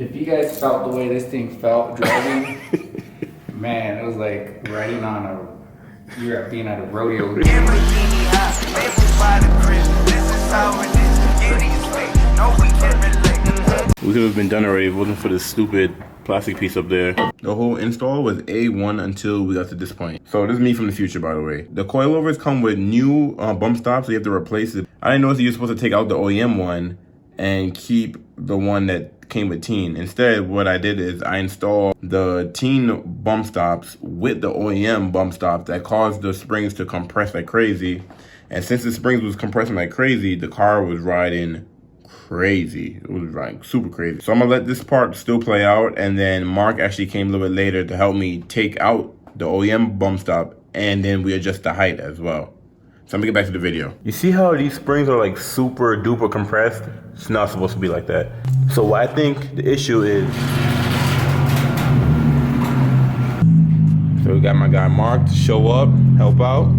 If you guys felt the way this thing felt driving, man, it was like riding on a, you're being at a rodeo. We could have been done already if it wasn't for this stupid plastic piece up there. The whole install was A1 until we got to this point. So this is me from the future, by the way. The coilovers come with new bump stops, so you have to replace it. I didn't know that you're supposed to take out the OEM one and keep the one that came with teen. Instead, what I did is I installed the teen bump stops with the OEM bump stops that caused the springs to compress like crazy. And since the springs was compressing like crazy, the car was riding crazy. It was riding super crazy. So I'm gonna let this part still play out, and then Mark actually came a little bit later to help me take out the OEM bump stop, and then we adjust the height as well. So I'm gonna get back to the video. You see how these springs are like super duper compressed? It's not supposed to be like that. So what I think the issue is, so we got my guy Mark to show up, help out.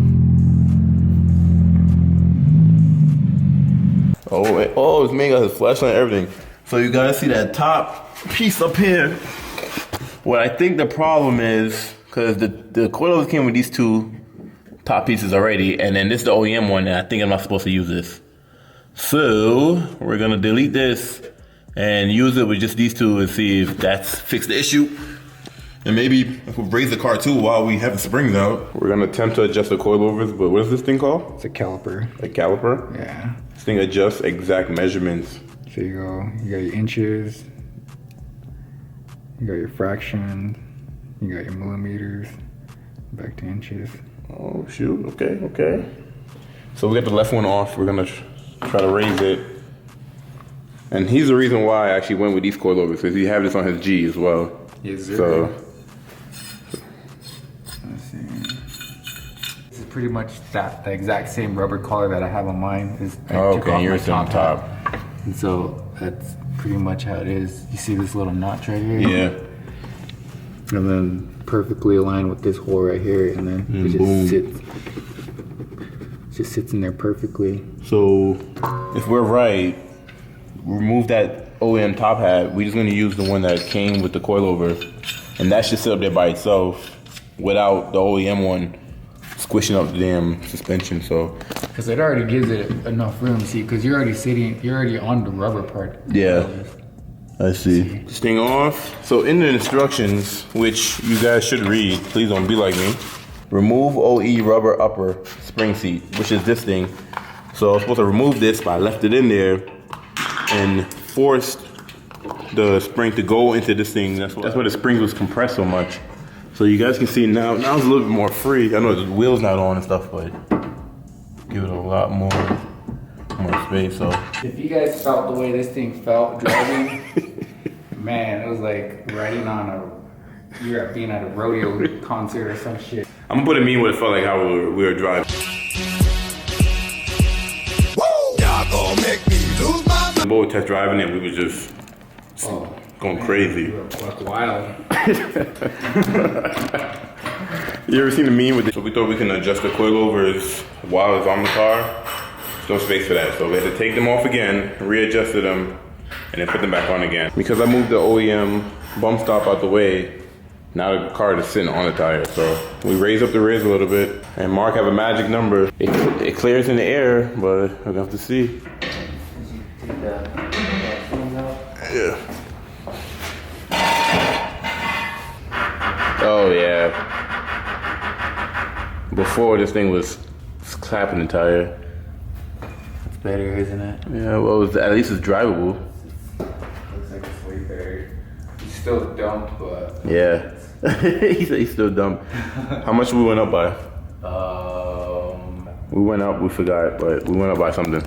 Oh, this man got his flashlight and everything. So you guys see that top piece up here? What I think the problem is, because the coilovers came with these two top pieces already, and then this is the OEM one, and I think I'm not supposed to use this. So we're gonna delete this and use it with just these two and see if that's fixed the issue. And maybe if we raise the car too while we have the springs out. We're gonna attempt to adjust the coilovers, but what is this thing called? It's a caliper. A caliper? Yeah. This thing adjusts exact measurements. So you got your inches, you got your fraction, you got your millimeters, back to inches. Oh shoot, okay. So we got the left one off, we're gonna try to raise it. And he's the reason why I actually went with these coilovers, because he had this on his G as well. Yes, sir. So, let's see. This is pretty much the exact same rubber collar that I have on mine. okay, yours is on top. And so that's pretty much how it is. You see this little notch right here? Yeah. And then perfectly aligned with this hole right here, and then it just sits in there perfectly. So if we're right, remove that OEM top hat. We're just gonna use the one that came with the coilover, and that should sit up there by itself without the OEM one squishing up the damn suspension. So because it already gives it enough room, see, because you're already on the rubber part. Yeah. I see. This thing off. So in the instructions, which you guys should read, please don't be like me. Remove OE rubber upper spring seat, which is this thing. So I was supposed to remove this, but I left it in there and forced the spring to go into this thing. That's why the spring was compressed so much. So you guys can see now it's a little bit more free. I know the wheel's not on and stuff, but give it a lot more space. So if you guys felt the way this thing felt driving, man, it was like riding on a, you're being at a rodeo concert or some shit. I'm gonna put it mean what it felt like how we were driving. The boat test driving it, we was just going crazy. Wild. You ever seen the meme with it? So we thought we can adjust the coilovers while it's on the car. There's no space for that. So we had to take them off again, readjusted them, and then put them back on again. Because I moved the OEM bump stop out the way, now the car is sitting on the tire. So we raise up the rears a little bit, and Mark have a magic number. It clears in the air, but we're gonna have to see. Yeah. Oh yeah. Before this thing was clapping the tire. It's better, isn't it? Yeah, well, at least it's drivable. Looks like it's way better. He's still dumped, but... Yeah. he's still dumb. How much we went up by? We went up, we forgot, but we went up by something.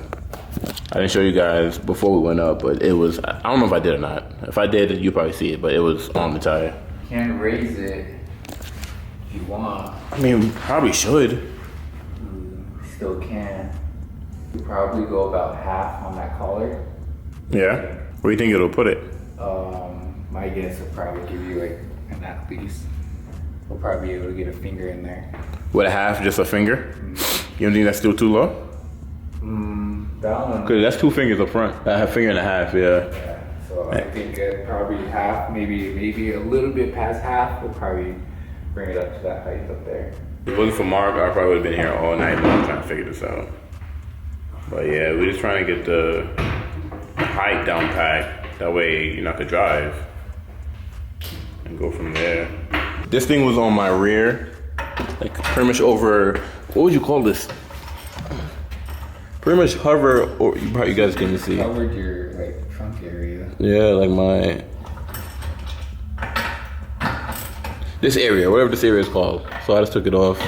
I didn't show you guys before we went up, but it was, I don't know if I did or not. If I did, you probably see it, but it was on the tire. You can raise it if you want. I mean, we probably should. You still can. You probably go about half on that collar. Yeah? Where do you think it'll put it? My guess will probably give you like an at least. We'll probably be able to get a finger in there. With a half, just a finger? You don't think that's still too low? That one. Cause that's 2 fingers up front. I have finger and a half, yeah. Yeah, so So I think at probably half, maybe a little bit past half, we'll probably bring it up to that height up there. If it wasn't for Mark, I probably would have been here all night long trying to figure this out. But yeah, we're just trying to get the height down pat. That way you're not gonna drive. And go from there. This thing was on my rear. Like pretty much over, what would you call this? Pretty much hover, or you guys can see. Covered your like trunk area. Yeah, like this area, whatever this area is called. So I just took it off.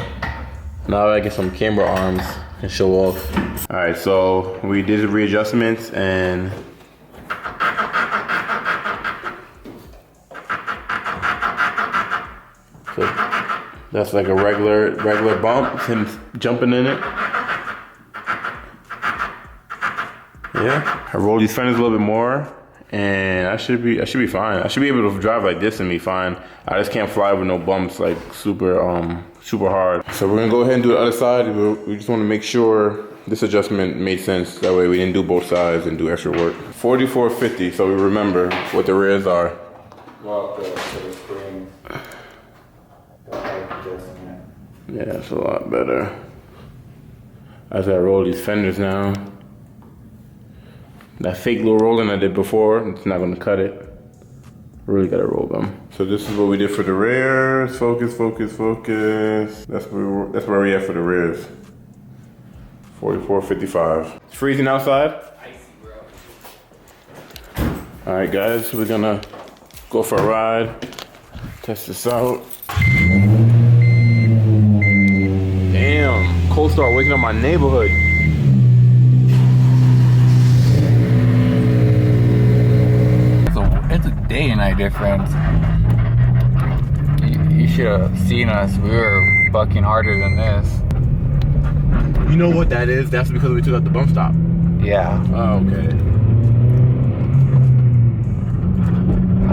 Now I get some camera arms and show off. All right, so we did the readjustments and so that's like a regular bump. It's him jumping in it. Yeah, I roll these fenders a little bit more, and I should be fine. I should be able to drive like this and be fine. I just can't fly with no bumps like super hard. So we're gonna go ahead and do the other side. We just want to make sure this adjustment made sense. That way we didn't do both sides and do extra work. 4450. So we remember what the rears are. Well, the spring. The height adjustment. Yeah, it's a lot better. As I roll these fenders now. That fake little rolling I did before, it's not gonna cut it. Really gotta roll them. So this is what we did for the rears. Focus, focus, focus. That's where we at for the rears. 44.55. It's freezing outside. Icy, bro. All right, guys, we're gonna go for a ride. Test this out. Damn, cold start waking up my neighborhood. It's a day and night difference. You should have seen us. We were bucking harder than this. You know what that is? That's because we took out the bump stop. Yeah. Oh, okay.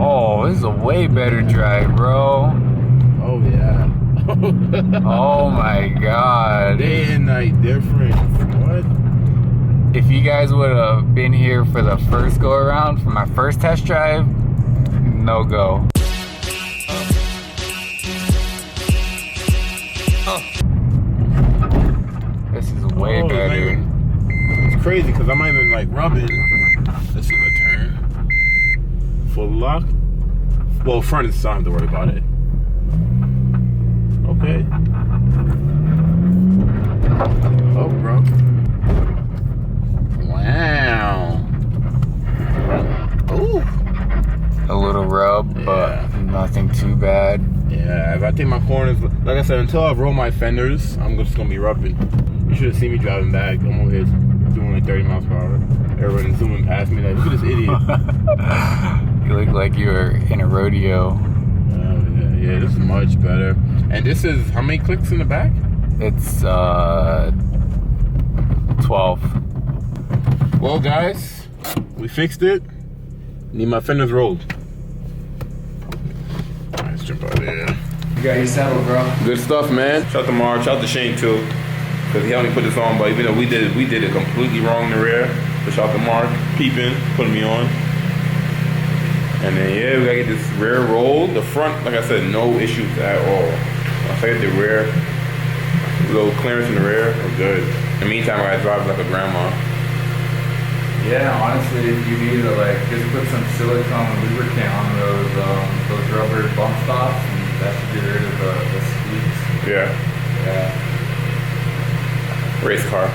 Oh, this is a way better drive, bro. Oh, yeah. Oh my god. Day and night difference. What? If you guys would have been here for the first go around, for my first test drive, no go. This is way better. It's crazy because I'm not even like rubbing. Let's see if I turn. Full lock. Well, front is time to worry about it. Okay. Oh, bro. Wow. Ooh. A little rub, Yeah. but nothing too bad. Yeah, if I take my corners, like I said, until I've rolled my fenders, I'm just gonna be rubbing. You should have seen me driving back. I'm over here doing like 30 miles per hour. Everyone zooming past me like, look at this idiot. You look like you were in a rodeo. Yeah, this is much better. And this is, how many clicks in the back? It's 12. Well, guys, we fixed it. Need my fenders rolled. All right, let's jump out of there. You got your saddle, bro. Good stuff, man. Shout out to Mark, shout out to Shane too, because he helped me put this on. But even though we did it completely wrong in the rear. So shout out to Mark, peeping, putting me on. And then yeah, we gotta get this rear rolled. The front, like I said, no issues at all. Once I get the rear, a little clearance in the rear, we're good. In the meantime, I gotta drive like a grandma. Yeah, honestly, if you need to like just put some silicone lubricant on those rubber bump stops, and that should get rid of the squeaks. Yeah. Race car.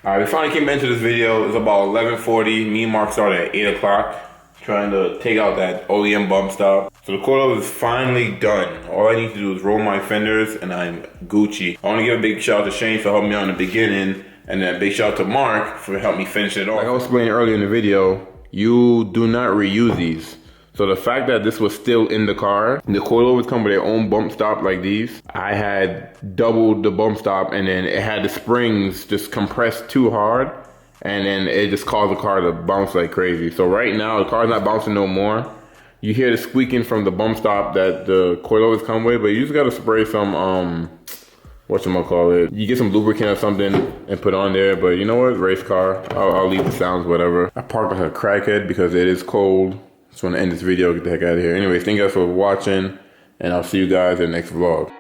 All right, we finally came into this video. It's about 11:40. Me and Mark started at 8 o'clock. Trying to take out that OEM bump stop. So the coilover is finally done. All I need to do is roll my fenders and I'm Gucci. I want to give a big shout out to Shane for helping me out in the beginning, and then a big shout out to Mark for helping me finish it off. Like I was explaining earlier in the video, you do not reuse these. So the fact that this was still in the car, the coilovers come with their own bump stop like these. I had doubled the bump stop and then it had the springs just compressed too hard. And then it just caused the car to bounce like crazy. So right now, the car's not bouncing no more. You hear the squeaking from the bump stop that the coilovers come with, but you just gotta spray some, whatchamacallit. You get some lubricant or something and put on there, but you know what, race car, I'll leave the sounds, whatever. I parked like a crackhead because it is cold. Just want to end this video, get the heck out of here. Anyways, thank you guys for watching, and I'll see you guys in the next vlog.